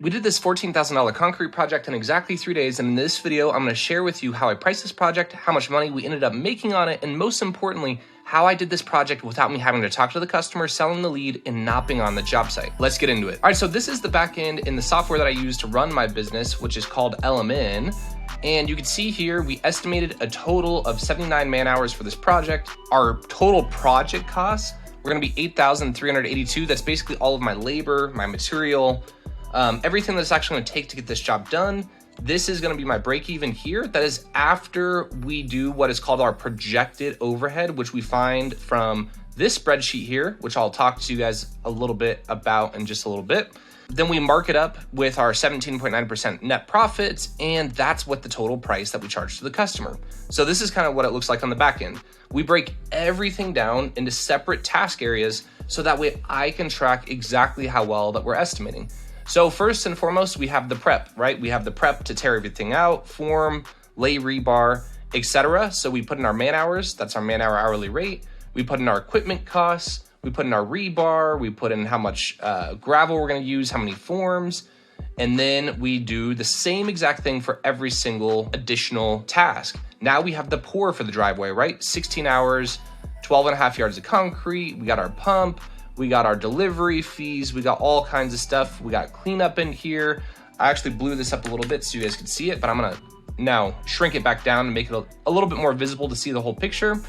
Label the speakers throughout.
Speaker 1: We did this $14,000 concrete project in exactly 3 days, and in this video, I'm going to share with you how I priced this project, how much money we ended up making on it, and most importantly, how I did this project without me having to talk to the customer, selling the lead, and not being on the job site. Let's get into it. All right, so this is the back end in the software that I use to run my business, which is called LMN. And you can see here, we estimated a total of 79 man hours for this project. Our total project costs were going to be $8,382. That's basically all of my labor, my material, everything that's actually going to take to get this job done. This is going to be my break even here. That is after we do what is called our projected overhead, which we find from this spreadsheet here, which I'll talk to you guys a little bit about in just a little bit. Then we mark it up with our 17.9% net profits, and that's what the total price that we charge to the customer. So this is kind of what it looks like on the back end. We break everything down into separate task areas so that way I can track exactly how well that we're estimating. So first and foremost, we have the prep, right? We have the prep to tear everything out, form, lay rebar, etc. So we put in our man hours, that's our man hour hourly rate. We put in our equipment costs, we put in our rebar, we put in how much gravel we're gonna use, how many forms, and then we do the same exact thing for every single additional task. Now we have the pour for the driveway, right? 16 hours, 12 and a half yards of concrete, we got our pump, we got our delivery fees, we got all kinds of stuff. We got cleanup in here. I actually blew this up a little bit so you guys can see it, but I'm gonna now shrink it back down and make it a little bit more visible to see the whole picture.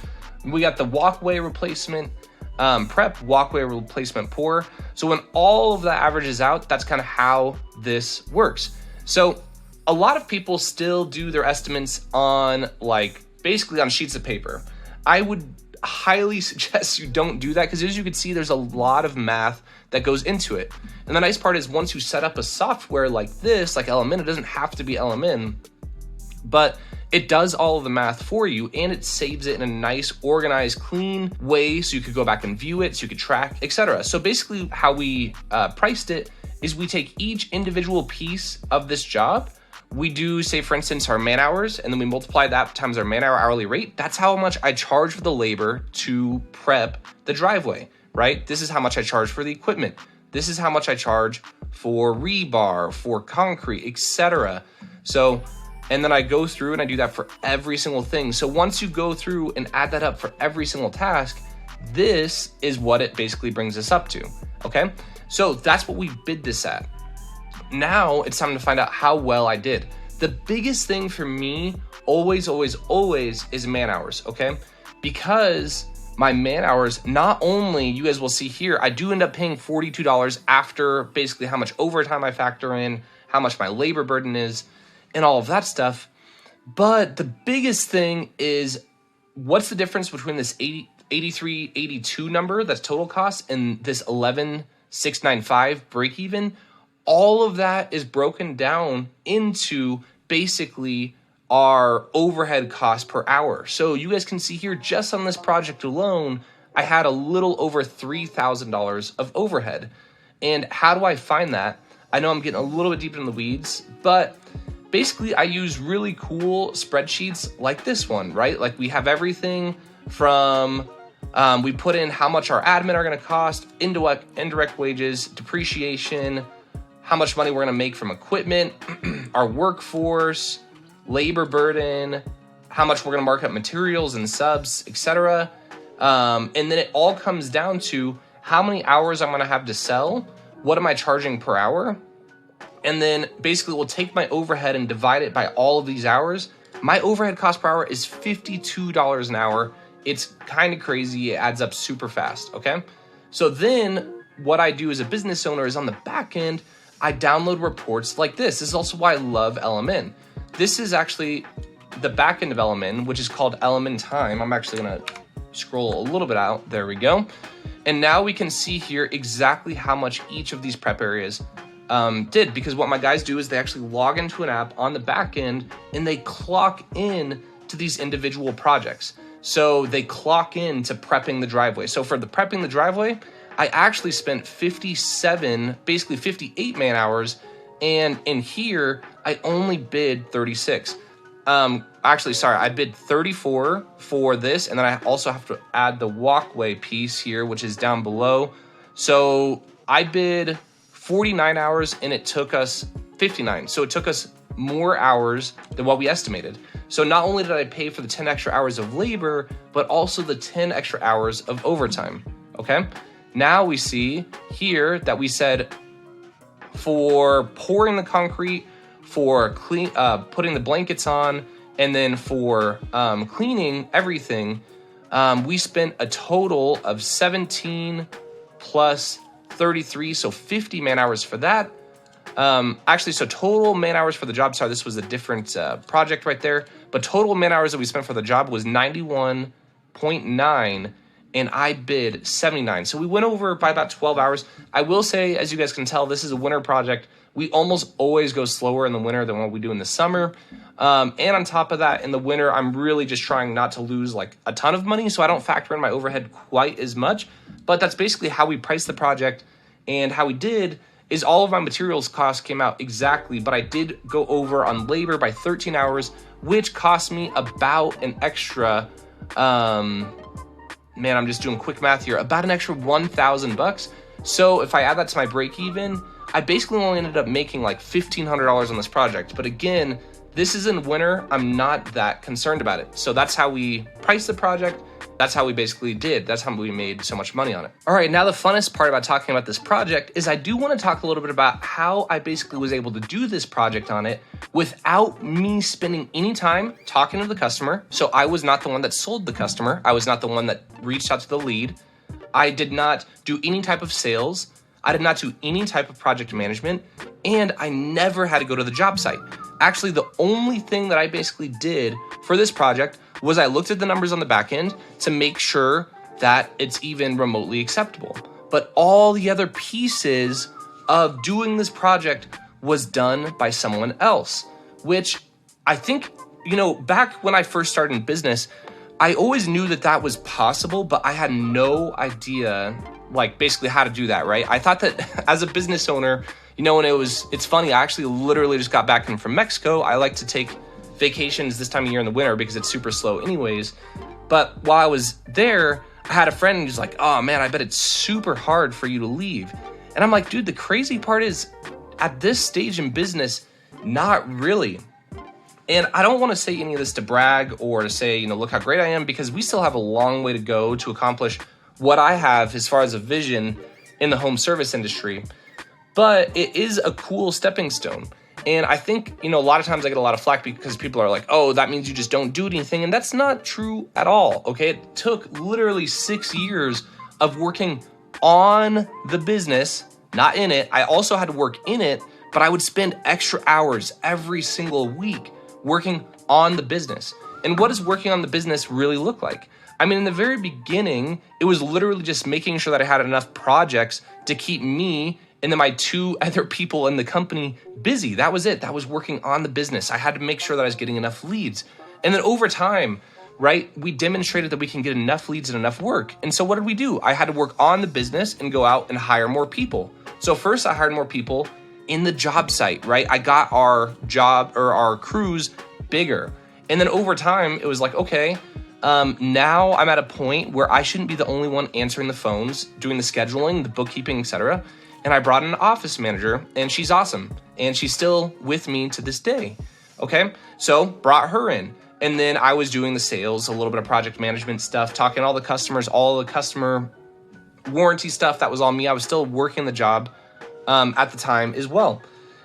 Speaker 1: We got the walkway replacement, prep, walkway replacement pour. So when all of that averages out, that's kind of how this works. So a lot of people still do their estimates on basically on sheets of paper. I would highly suggest you don't do that because as you can see, there's a lot of math that goes into it. And the nice part is once you set up a software like this, like LMN, it doesn't have to be LMN, but it does all of the math for you and it saves it in a nice, organized, clean way so you could go back and view it, so you could track, etc. So basically how we priced it is we take each individual piece of this job. We do, say for instance, our man hours, and then we multiply that times our man hour hourly rate. That's how much I charge for the labor to prep the driveway, right? This is how much I charge for the equipment. This is how much I charge for rebar, for concrete, etc. So, and then I go through and I do that for every single thing. So once you go through and add that up for every single task, this is what it basically brings us up to, okay? So that's what we bid this at. Now it's time to find out how well I did. The biggest thing for me always is man hours, okay? Because my man hours, not only, you guys will see here, I do end up paying $42 after basically how much overtime I factor in, how much my labor burden is, and all of that stuff. But the biggest thing is what's the difference between this 8382 number, that's total cost, and this 11695 break even. All of that is broken down into basically our overhead cost per hour. So you guys can see here, just on this project alone, I had a little over $3,000 of overhead. And how do I find that? I know I'm getting a little bit deep in the weeds, but basically I use really cool spreadsheets like this one, right? Like we have everything from, we put in how much our admin are gonna cost, indirect wages, depreciation, how much money we're gonna make from equipment, our workforce, labor burden, how much we're gonna mark up materials and subs, etc. And then it all comes down to how many hours I'm gonna have to sell, what am I charging per hour, and then basically we'll take my overhead and divide it by all of these hours. My overhead cost per hour is $52 an hour. It's kind of crazy, it adds up super fast, okay? So then what I do as a business owner is on the back end, I download reports like this. This is also why I love LMN. This is actually the back end of LMN, which is called LMN Time. I'm actually gonna scroll a little bit out. There we go. And now we can see here exactly how much each of these prep areas did, because what my guys do is they actually log into an app on the back end and they clock in to these individual projects. So they clock in to prepping the driveway. So for the prepping the driveway, I actually spent 57, basically 58 man hours, and in here, I only bid 36. Actually, sorry, I bid 34 for this, and then I also have to add the walkway piece here, which is down below. So I bid 49 hours and it took us 59. So it took us more hours than what we estimated. So not only did I pay for the 10 extra hours of labor, but also the 10 extra hours of overtime, okay? Now we see here that we said for pouring the concrete, for putting the blankets on, and then for cleaning everything, we spent a total of 17 plus 33, so 50 man hours for that. Actually, so total man hours for the job, sorry, this was a different project right there, but total man hours that we spent for the job was 91.9, and I bid 79. So we went over by about 12 hours. I will say, as you guys can tell, this is a winter project. We almost always go slower in the winter than what we do in the summer. And on top of that, in the winter, I'm really just trying not to lose like a ton of money, so I don't factor in my overhead quite as much. But that's basically how we priced the project, and how we did is all of my materials costs came out exactly, but I did go over on labor by 13 hours, which cost me about an extra, man, I'm just doing quick math here, about an extra $1,000. So if I add that to my break even, I basically only ended up making like $1,500 on this project. But again, this is in winter, I'm not that concerned about it. So that's how we priced the project. That's how we basically did. That's how we made so much money on it. All right, now the funnest part about talking about this project is I do want to talk a little bit about how I basically was able to do this project on it without me spending any time talking to the customer. So I was not the one that sold the customer. I was not the one that reached out to the lead. I did not do any type of sales. I did not do any type of project management, and I never had to go to the job site. Actually, the only thing that I basically did for this project was I looked at the numbers on the back end to make sure that it's even remotely acceptable. But all the other pieces of doing this project was done by someone else, which I think, you know, back when I first started in business, I always knew that that was possible, but I had no idea, like, basically how to do that, right? I thought that as a business owner, you know, and it's funny, I actually literally just got back in from Mexico. I like to take vacations this time of year in the winter because it's super slow anyways. But while I was there, I had a friend who's like, oh man, I bet it's super hard for you to leave. And I'm like, dude, the crazy part is at this stage in business, not really. And I don't want to say any of this to brag or to say, you know, look how great I am, because we still have a long way to go to accomplish what I have as far as a vision in the home service industry. But it is a cool stepping stone. And I think, you know, a lot of times I get a lot of flack because people are like, oh, that means you just don't do anything. And that's not true at all, okay? It took literally 6 years of working on the business, not in it. I also had to work in it, but I would spend extra hours every single week working on the business. And what does working on the business really look like? I mean, in the very beginning, it was literally just making sure that I had enough projects to keep me and then my 2 other people in the company busy. That was it. That was working on the business. I had to make sure that I was getting enough leads. And then over time, right, we demonstrated that we can get enough leads and enough work. And so what did we do? I had to work on the business and go out and hire more people. So first I hired more people in the job site, right? I got our job or our crews bigger. And then over time, it was like, okay, now I'm at a point where I shouldn't be the only one answering the phones, doing the scheduling, the bookkeeping, etc. And I brought in an office manager, and she's awesome. And she's still with me to this day, okay? So brought her in. And then I was doing the sales, a little bit of project management stuff, talking to all the customers, all the customer warranty stuff. That was all me. I was still working the job at the time as well.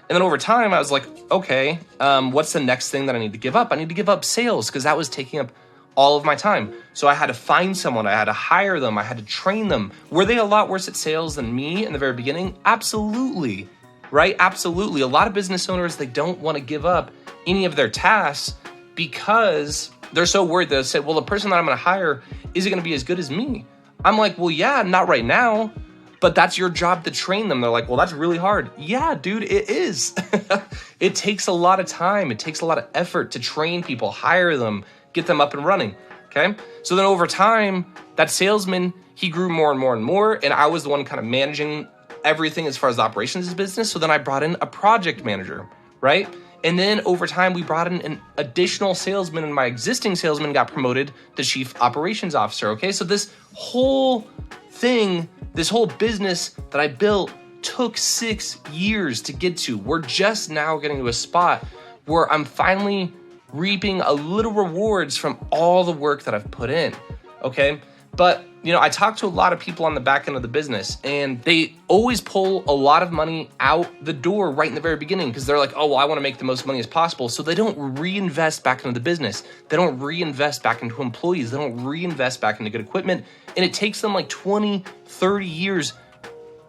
Speaker 1: And then over time, I was like, okay, what's the next thing that I need to give up? I need to give up sales because that was taking up all of my time. So I had to find someone, I had to hire them, I had to train them. Were they a lot worse at sales than me in the very beginning? Absolutely, right? Absolutely. A lot of business owners, they don't want to give up any of their tasks because they're so worried. They'll say, well, the person that I'm going to hire, is it going to be as good as me? I'm like, well, yeah, not right now, but that's your job to train them. They're like, well, that's really hard. Yeah, dude, it is. It takes a lot of time. It takes a lot of effort to train people, hire them, get them up and running, okay? So then over time, that salesman, he grew more and more and more, and I was the one kind of managing everything as far as the operations of the business. So then I brought in a project manager, right? And then over time, we brought in an additional salesman, and my existing salesman got promoted to chief operations officer, okay? So this whole thing, this whole business that I built took 6 years to get to. We're just now getting to a spot where I'm finally reaping a little rewards from all the work that I've put in, okay? But, I talk to a lot of people on the back end of the business, and they always pull a lot of money out the door right in the very beginning because they're like, oh, well, I want to make the most money as possible. So they don't reinvest back into the business. They don't reinvest back into employees. They don't reinvest back into good equipment. And it takes them like 20, 30 years,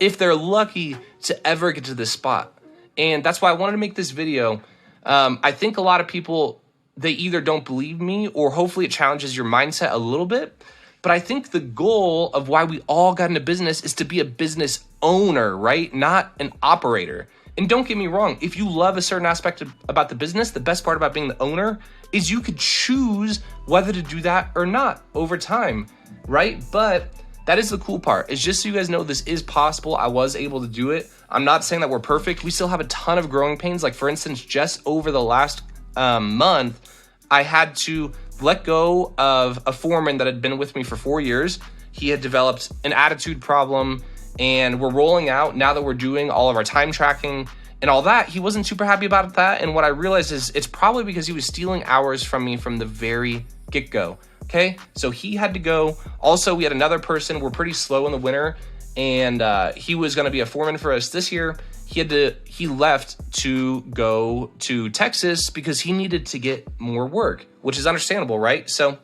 Speaker 1: if they're lucky, to ever get to this spot. And that's why I wanted to make this video. I think a lot of people, they either don't believe me or hopefully it challenges your mindset a little bit. But I think the goal of why we all got into business is to be a business owner, right? Not an operator. And don't get me wrong, if you love a certain aspect about the business, the best part about being the owner is you could choose whether to do that or not over time, right? But that is the cool part. It's just so you guys know this is possible. I was able to do it. I'm not saying that we're perfect. We still have a ton of growing pains. Like for instance, just over the last month, I had to let go of a foreman that had been with me for 4 years. He had developed an attitude problem, and we're rolling out now that we're doing all of our time tracking and all that. He wasn't super happy about that. And what I realized is it's probably because he was stealing hours from me from the very get-go. Okay, so he had to go. Also, we had another person. We're pretty slow in the winter, and he was going to be a foreman for us this year. He left to go to Texas because he needed to get more work, which is understandable, right? So,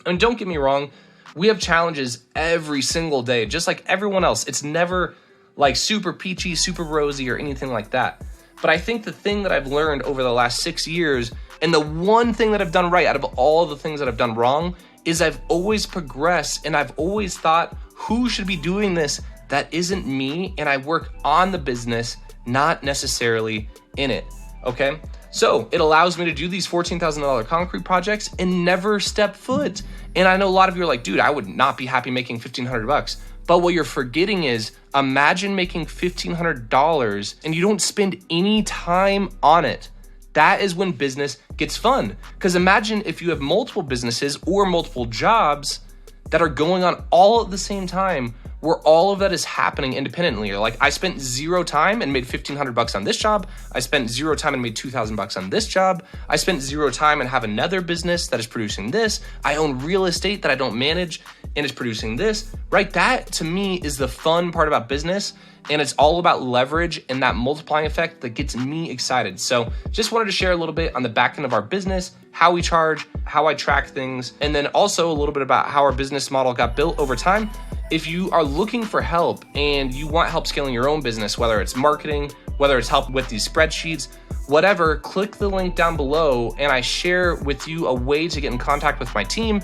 Speaker 1: and don't get me wrong, we have challenges every single day, just like everyone else. It's never like super peachy, super rosy, or anything like that. But I think the thing that I've learned over the last 6 years, and the one thing that I've done right out of all the things that I've done wrong, is I've always progressed, and I've always thought, who should be doing this that isn't me? And I work on the business, not necessarily in it, okay? So it allows me to do these $14,000 concrete projects and never step foot. And I know a lot of you are like, dude, I would not be happy making $1,500. But what you're forgetting is, imagine making $1,500 and you don't spend any time on it. That is when business gets fun. Because imagine if you have multiple businesses or multiple jobs that are going on all at the same time, where all of that is happening independently. Like I spent 0 time and made $1,500 on this job. I spent 0 time and made $2,000 on this job. I spent 0 time and have another business that is producing this. I own real estate that I don't manage and is producing this, right? That to me is the fun part about business. And it's all about leverage and that multiplying effect that gets me excited. So just wanted to share a little bit on the back end of our business, how we charge, how I track things, and then also a little bit about how our business model got built over time. If you are looking for help and you want help scaling your own business, whether it's marketing, whether it's help with these spreadsheets, whatever, click the link down below and I share with you a way to get in contact with my team.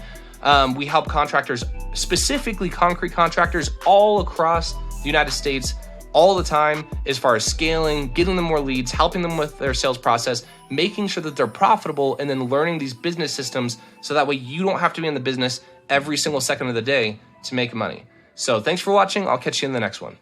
Speaker 1: We help contractors, specifically concrete contractors all across the United States all the time as far as scaling, getting them more leads, helping them with their sales process, making sure that they're profitable, and then learning these business systems so that way you don't have to be in the business every single second of the day to make money. So thanks for watching. I'll catch you in the next one.